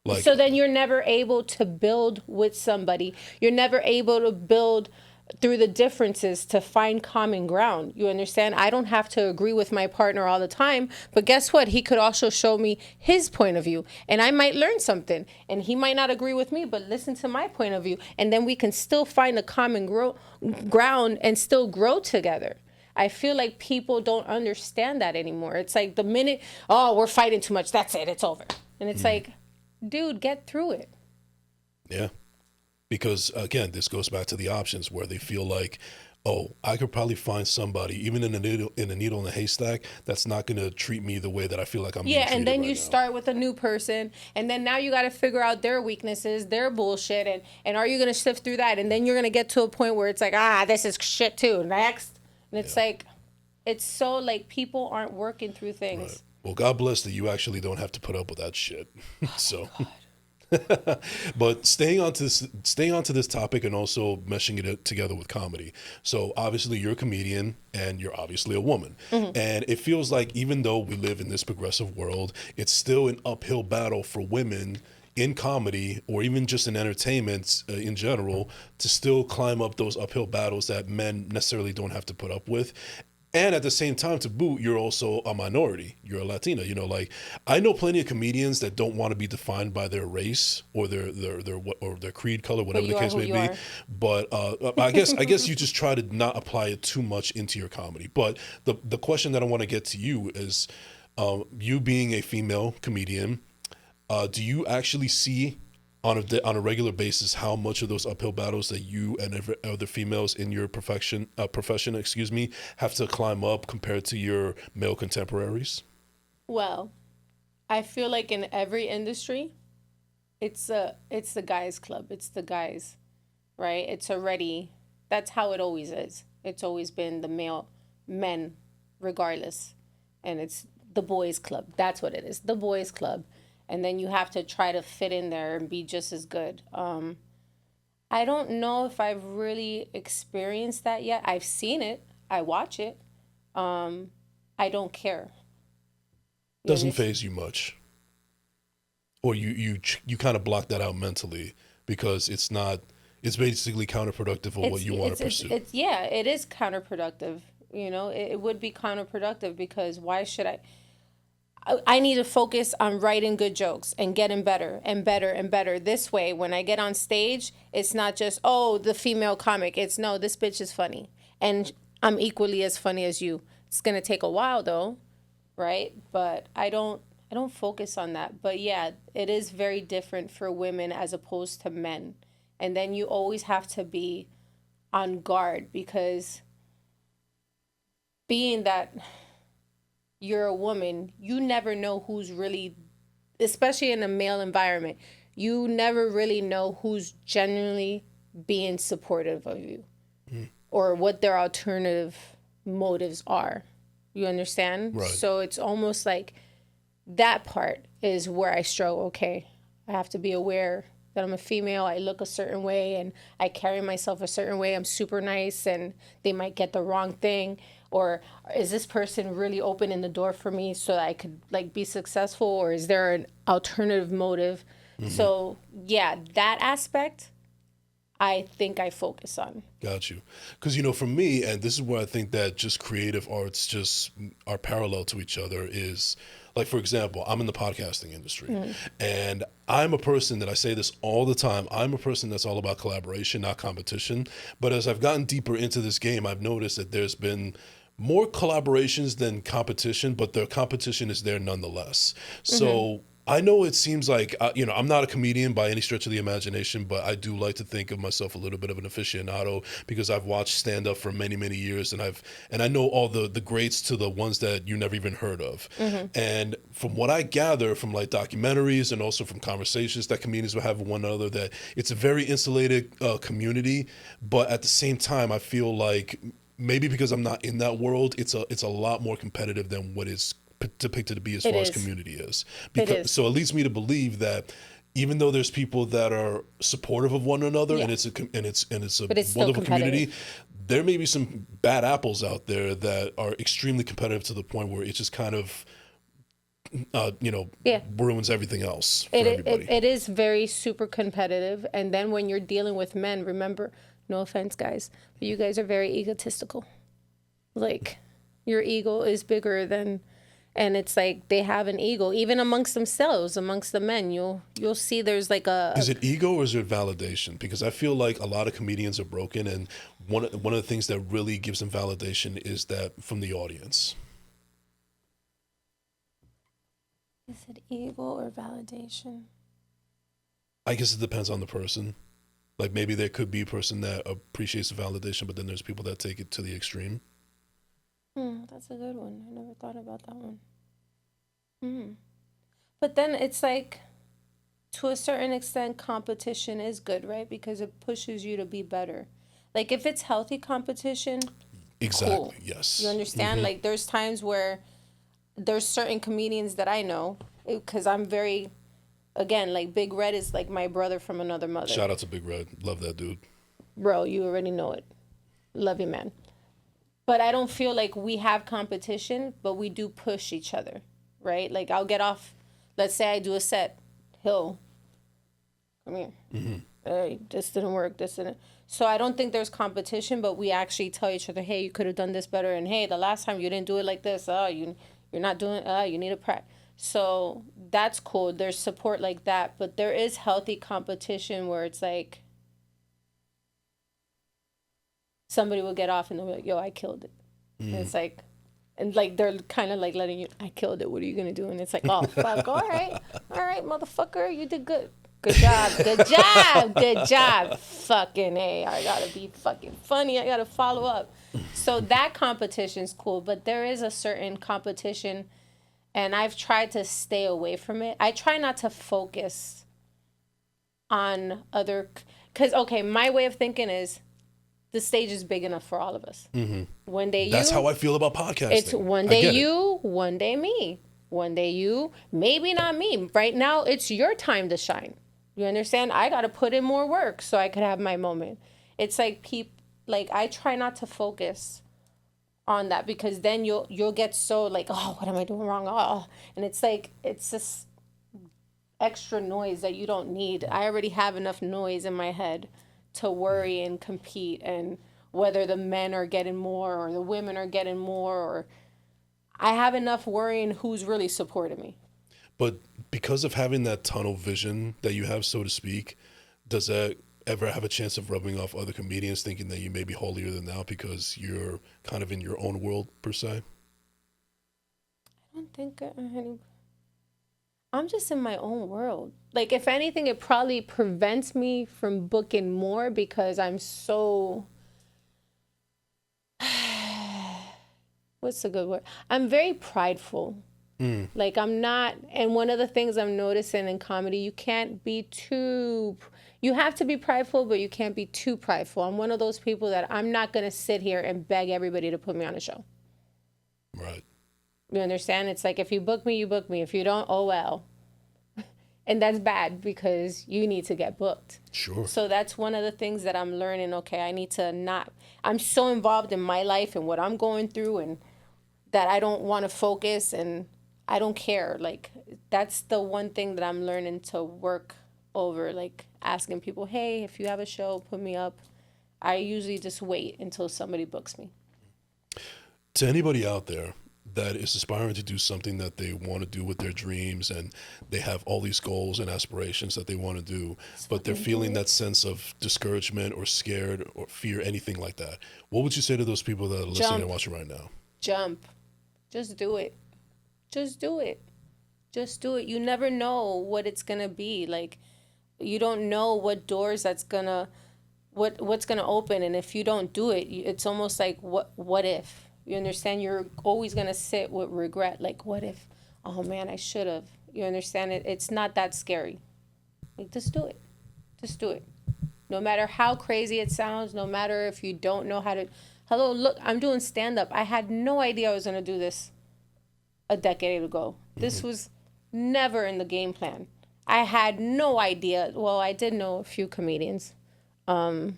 Like, so then you're never able to build with somebody. You're never able to build through the differences to find common ground. You understand? I don't have to agree with my partner all the time, but guess what? He could also show me his point of view and I might learn something and he might not agree with me, but listen to my point of view. And then we can still find a common ground and still grow together. I feel like people don't understand that anymore. It's like the minute, we're fighting too much. That's it. It's over. And it's like, dude, get through it. Yeah. Because, again, this goes back to the options where they feel like, I could probably find somebody, even in a needle in a haystack, that's not going to treat me the way that I feel like I'm being treated and then right you now. start with a new person, and then now you got to figure out their weaknesses, their bullshit, and are you going to sift through that? And then you're going to get to a point where it's like, this is shit too, next. And it's like, it's so like people aren't working through things. Right. Well, God bless that you actually don't have to put up with that shit. So... But staying onto this topic and also meshing it together with comedy. So obviously you're a comedian and you're obviously a woman. Mm-hmm. And it feels like even though we live in this progressive world, it's still an uphill battle for women in comedy or even just in entertainment in general to still climb up those uphill battles that men necessarily don't have to put up with. And at the same time, to boot, you're also a minority. You're a Latina. You know, like I know plenty of comedians that don't want to be defined by their race or their creed, color, whatever the case may be. But I guess you just try to not apply it too much into your comedy. But the question that I want to get to you is, you being a female comedian, do you actually see on a regular basis how much of those uphill battles that you and other females in your profession have to climb up compared to your male contemporaries? Well, I feel like in every industry, it's the guys club. It's the guys, right? That's how it always is. It's always been the men, regardless. And it's the boys club. That's what it is. The boys club. And then you have to try to fit in there and be just as good. I don't know if I've really experienced that yet. I've seen it. I watch it. I don't care. Doesn't faze you much. Or you kind of block that out mentally because it's basically counterproductive of what you want to pursue. It is counterproductive. You know, it would be counterproductive because why should I? I need to focus on writing good jokes and getting better and better and better. This way, when I get on stage, it's not just, oh, the female comic. It's no, this bitch is funny. And I'm equally as funny as you. It's going to take a while though, right? But I don't focus on that. But yeah, it is very different for women as opposed to men. And then you always have to be on guard because being that you're a woman, you never know who's really, especially in a male environment, you never really know who's genuinely being supportive of you or what their alternative motives are. You understand? Right. So it's almost like that part is where I struggle. Okay, I have to be aware that I'm a female, I look a certain way, and I carry myself a certain way. I'm super nice, and they might get the wrong thing. Or is this person really opening the door for me so that I could like be successful? Or is there an alternative motive? So yeah, that aspect, I think I focus on. Got you. Because, for me, and this is where I think that just creative arts just are parallel to each other is, like, for example, I'm in the podcasting industry. And I'm a person that I say this all the time. I'm a person that's all about collaboration, not competition. But as I've gotten deeper into this game, I've noticed that there's been more collaborations than competition, but the competition is there nonetheless. So I know it seems like, I'm not a comedian by any stretch of the imagination, but I do like to think of myself a little bit of an aficionado because I've watched stand up for many, many years, and I know all the greats to the ones that you never even heard of. And from what I gather from like documentaries and also from conversations that comedians will have with one another, that it's a very insulated community, but at the same time, I feel like maybe because I'm not in that world, it's a lot more competitive than what is depicted to be as far as community is. So it leads me to believe that even though there's people that are supportive of one another and it's a wonderful community, there may be some bad apples out there that are extremely competitive to the point where it just kind of ruins everything else for everybody. It is very super competitive. And then when you're dealing with men, remember, no offense, guys, but you guys are very egotistical. Like, your ego is bigger than, and it's like they have an ego, even amongst themselves, amongst the men. You'll see there's like Is it ego or is it validation? Because I feel like a lot of comedians are broken, and one of the things that really gives them validation is that from the audience. Is it ego or validation? I guess it depends on the person. Like maybe there could be a person that appreciates the validation, but then there's people that take it to the extreme. That's a good one. I never thought about that one. But then it's like, to a certain extent, competition is good, right? Because it pushes you to be better. Like if it's healthy competition, exactly, cool. Yes. You understand? Like there's times where there's certain comedians that I know, because I'm very, again, like Big Red is like my brother from another mother. Shout out to Big Red. Love that dude. Bro, you already know it. Love you, man. But I don't feel like we have competition, but we do push each other, right? Like I'll get off, let's say I do a set. He'll, come here. Hey, this didn't work, this didn't. So I don't think there's competition, but we actually tell each other, hey, you could have done this better. And hey, the last time you didn't do it like this. You're not doing it. You need to practice. So that's cool. There's support like that. But there is healthy competition where it's like, somebody will get off and they'll be like, yo, I killed it. And it's like, and like they're kind of like letting you, I killed it. What are you going to do? And it's like, oh, fuck. All right, motherfucker. You did good. Good job. Good job. Good job. Fucking A. I got to be fucking funny. I got to follow up. So that competition's cool. But there is a certain competition, and I've tried to stay away from it. I try not to focus on other, because, okay, my way of thinking is, the stage is big enough for all of us. One day That's how I feel about podcasting. It's one day you, one day me. One day you, maybe not me. Right now, it's your time to shine. You understand? I got to put in more work so I could have my moment. It's like I try not to focus on that, because then you'll get so like, oh, what am I doing wrong? Oh, and it's like, it's this extra noise that you don't need. I already have enough noise in my head to worry and compete, and whether the men are getting more or the women are getting more, or I have enough worrying who's really supporting me. But because of having that tunnel vision that you have, so to speak, does that ever have a chance of rubbing off other comedians thinking that you may be holier than thou because you're kind of in your own world, per se? I don't think I'm just in my own world. Like, if anything, it probably prevents me from booking more because I'm so... What's a good word? I'm very prideful. Like, I'm not... And one of the things I'm noticing in comedy, you can't be too... You have to be prideful, but you can't be too prideful. I'm one of those people that I'm not going to sit here and beg everybody to put me on a show. Right. You understand? It's like, if you book me, you book me. If you don't, oh well. And that's bad because you need to get booked. Sure. So that's one of the things that I'm learning. Okay, I need to not... I'm so involved in my life and what I'm going through, and that I don't want to focus, and I don't care. Like, that's the one thing that I'm learning to work over. Like, asking people, hey, if you have a show, put me up. I usually just wait until somebody books me. To anybody out there that is aspiring to do something that they want to do with their dreams, and they have all these goals and aspirations that they want to do, but they're feeling that sense of discouragement or scared or fear, anything like that, what would you say to those people that are listening and watching right now? Jump. Just do it. Just do it. Just do it. You never know what it's going to be. Like, you don't know what doors that's going to, what's going to open. And if you don't do it, it's almost like, what if? You understand? You're always going to sit with regret. Like, what if? Oh, man, I should have. You understand? It's not that scary. Like, just do it. Just do it. No matter how crazy it sounds, no matter if you don't know how to... Hello, look, I'm doing stand-up. I had no idea I was going to do this a decade ago. This was never in the game plan. I had no idea. Well, I did know a few comedians. You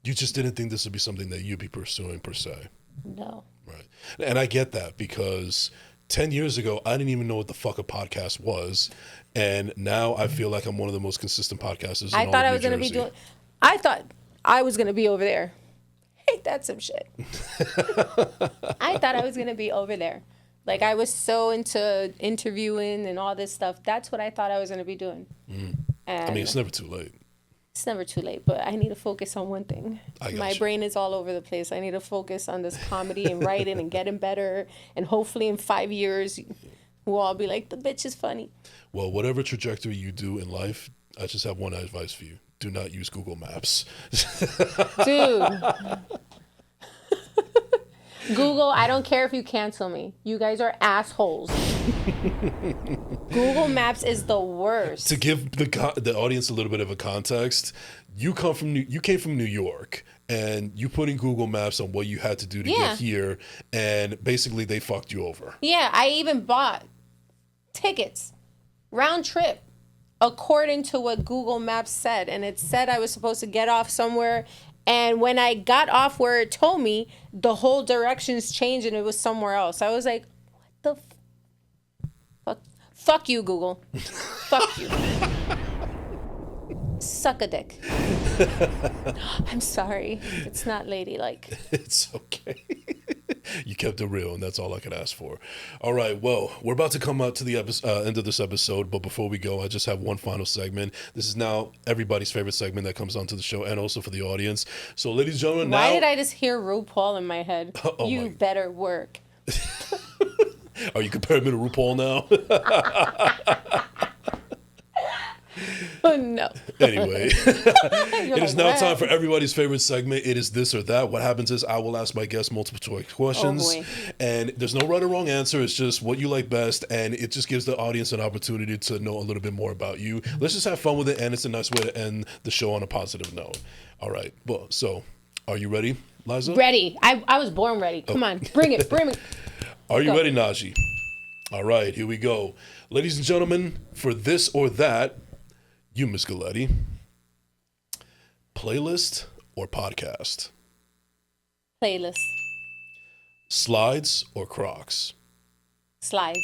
just didn't think this would be something that you'd be pursuing, per se. No. Right. And I get that, because 10 years ago, I didn't even know what the fuck a podcast was. And now I feel like I'm one of the most consistent podcasters in all thought of I was New going to be Jersey. doing... I thought I was going to be over there. Ain't that some shit? I thought I was going to be over there. Like, I was so into interviewing and all this stuff. That's what I thought I was going to be doing. And I mean, it's never too late. It's never too late, but I need to focus on one thing. My brain is all over the place. I need to focus on this comedy and writing and getting better. And hopefully in 5 years, we'll all be like, the bitch is funny. Well, whatever trajectory you do in life, I just have one advice for you. Do not use Google Maps. Dude. Google, I don't care if you cancel me. You guys are assholes. Google Maps is the worst. To give the audience a little bit of a context, you came from New York, and you put in Google Maps on what you had to do to get here, and basically they fucked you over. Yeah, I even bought tickets, round trip, according to what Google Maps said. And it said I was supposed to get off somewhere. And when I got off where it told me, the whole directions changed and it was somewhere else. I was like, what the fuck? Fuck you, Google. Fuck you. Suck a dick. I'm sorry. It's not ladylike. It's okay. You kept it real, and that's all I could ask for. All right, well, we're about to come out to the end of this episode, but before we go, I just have one final segment. This is now everybody's favorite segment that comes onto the show, and also for the audience. So, ladies and gentlemen, Why did I just hear RuPaul in my head? Oh you better work. Are you comparing me to RuPaul now? Oh, no. Anyway, it is now time for everybody's favorite segment. It is This or That. What happens is I will ask my guests multiple choice questions, and there's no right or wrong answer. It's just what you like best, and it just gives the audience an opportunity to know a little bit more about you. Let's just have fun with it, and it's a nice way to end the show on a positive note. All right. Well, so are you ready, Liza? Ready. I was born ready. Come on. Bring it. Bring it. Are you ready, Najee? All right. Here we go. Ladies and gentlemen, for This or That, you, Miss Galletti, playlist or podcast? Playlist. Slides or Crocs? Slides.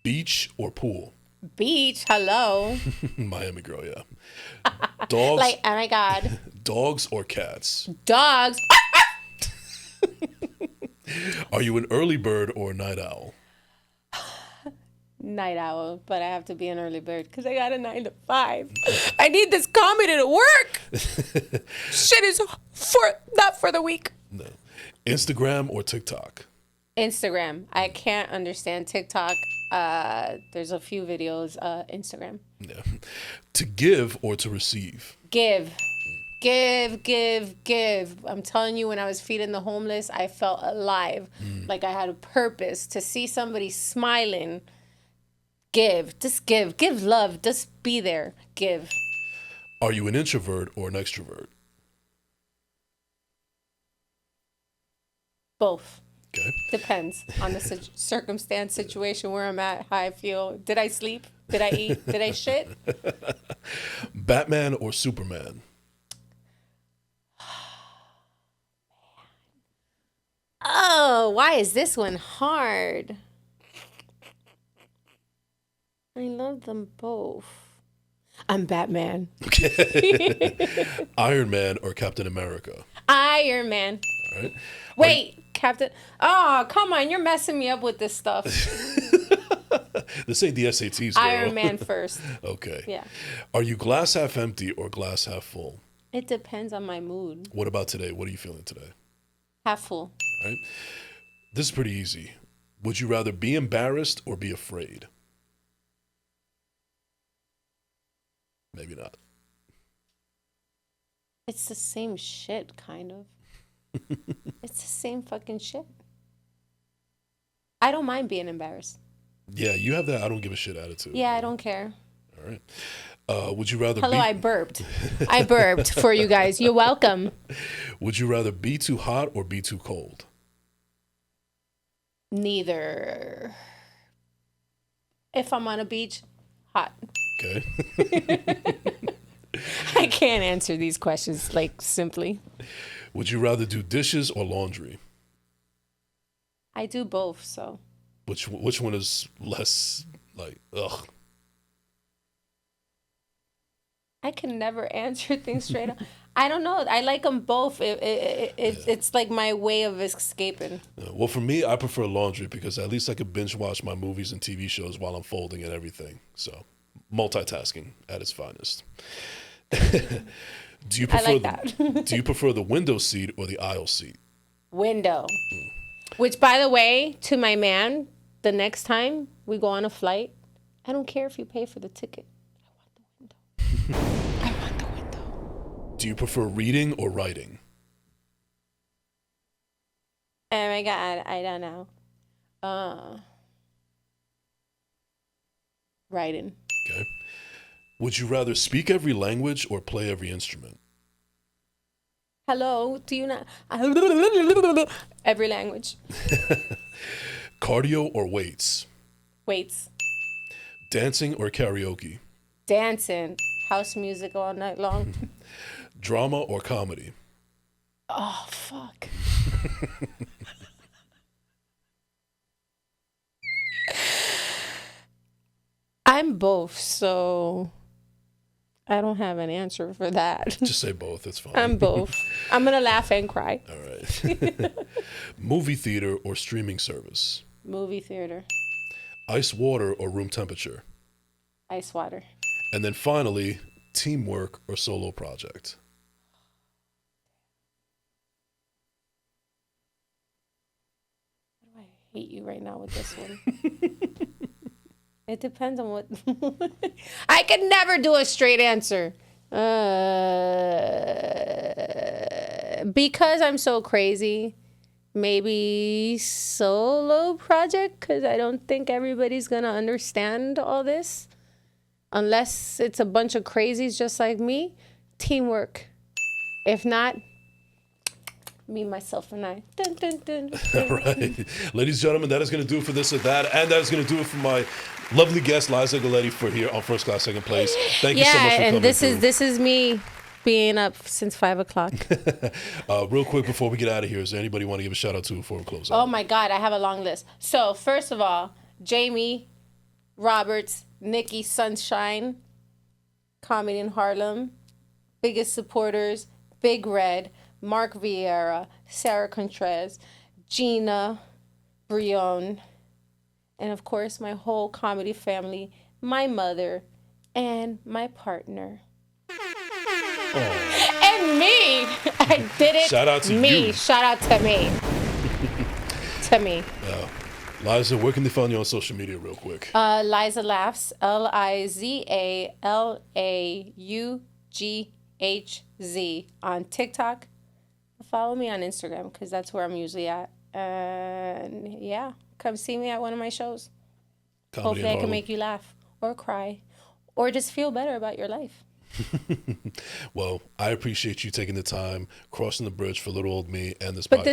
Beach or pool? Beach. Hello. Miami girl, yeah. Dogs. Like, oh my God. Dogs or cats? Dogs. Are you an early bird or a night owl? Night owl, but I have to be an early bird because I got a 9 to 5. I need this comedy to work. Shit is not for the weak. No. Instagram or TikTok? Instagram. I can't understand TikTok. There's a few videos. Instagram. Yeah. To give or to receive? Give. I'm telling you, when I was feeding the homeless, I felt alive. Like I had a purpose to see somebody smiling. Just give love, just be there, give. Are you an introvert or an extrovert? Both. Okay. Depends on the circumstance, situation, where I'm at, how I feel. Did I sleep? Did I eat? Did I shit? Batman or Superman? Oh, why is this one hard? I love them both. I'm Batman. Iron Man or Captain America? Iron Man. All right. Wait, Captain. Oh, come on. You're messing me up with this stuff. This ain't the SATs, girl. Iron Man first. Okay. Yeah. Are you glass half empty or glass half full? It depends on my mood. What about today? What are you feeling today? Half full. All right. This is pretty easy. Would you rather be embarrassed or be afraid? Maybe not. It's the same shit, kind of. It's the same fucking shit. I don't mind being embarrassed. Yeah, you have that I don't give a shit attitude. Yeah, I don't care. All right. Would you rather Hello, I burped. I burped for you guys. You're welcome. Would you rather be too hot or be too cold? Neither. If I'm on a beach, hot. Okay. I can't answer these questions like simply. Would you rather do dishes or laundry? I do both, so. Which one is less like ugh? I can never answer things straight up. I don't know. I like them both. It's like my way of escaping. Well, for me, I prefer laundry because at least I could binge watch my movies and TV shows while I'm folding and everything. So, multitasking at its finest. Do you prefer I like that. Do you prefer the window seat or the aisle seat? Window. Which, by the way, to my man, the next time we go on a flight, I don't care if you pay for the ticket. I want the window. Do you prefer reading or writing? Oh my God, I don't know. Writing. Okay. Would you rather speak every language or play every instrument? Hello, do you not? Every language. Cardio or weights? Weights. Dancing or karaoke? Dancing. House music all night long. Drama or comedy? Oh, fuck. I'm both, so I don't have an answer for that. Just say both. It's fine. I'm both. I'm going to laugh and cry. All right. Movie theater or streaming service? Movie theater. Ice water or room temperature? Ice water. And then finally, teamwork or solo project? I hate you right now with this one. It depends on what. I can never do a straight answer. Because I'm so crazy, maybe solo project, because I don't think everybody's going to understand all this. Unless it's a bunch of crazies just like me. Teamwork. If not, me, myself, and I. Dun, dun, dun, dun. All right. Ladies and gentlemen, that is going to do it for this or that. And that is going to do it for my lovely guest, Liza Galletti, for here on First Class, Second Place. Thank you so much for coming. And this is me being up since 5 o'clock. Real quick before we get out of here, is there anybody you want to give a shout out to before we close out? Oh my God, I have a long list. So first of all, Jamie Roberts, Nikki Sunshine, Comedy in Harlem, biggest supporters, Big Red, Mark Vieira, Sarah Contreras, Gina, Brion, and of course my whole comedy family, my mother, and my partner. Oh. And me. I did it. Shout out to me. you. Shout out to me. To me. Liza, where can they find you on social media real quick? Liza Laughs, LizaLaughz on TikTok. Follow me on Instagram because that's where I'm usually at. And yeah, come see me at one of my shows. Comedy Hopefully I in can Harlem. make you laugh or cry or just feel better about your life. Well, I appreciate you taking the time, crossing the bridge for little old me and this But podcast.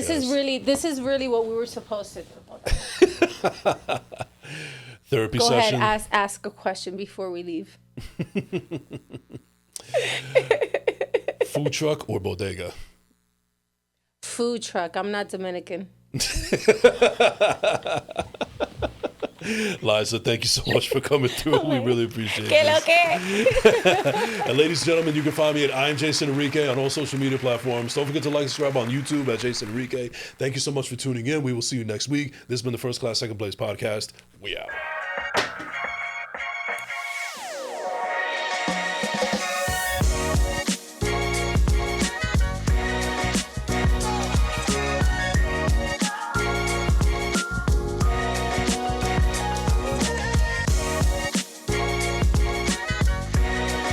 this is really what we were supposed to do. Therapy Go session. ahead, ask a question before we leave. Food truck or bodega? Food truck. I'm not Dominican. Liza, thank you so much for coming through. We really appreciate Que it. lo que? And ladies and gentlemen, you can find me at I am Jason Enrique on all social media platforms. Don't forget to like and subscribe on YouTube at Jason Enrique. Thank you so much for tuning in. We will see you next week. This has been the First Class, Second Place podcast. We out.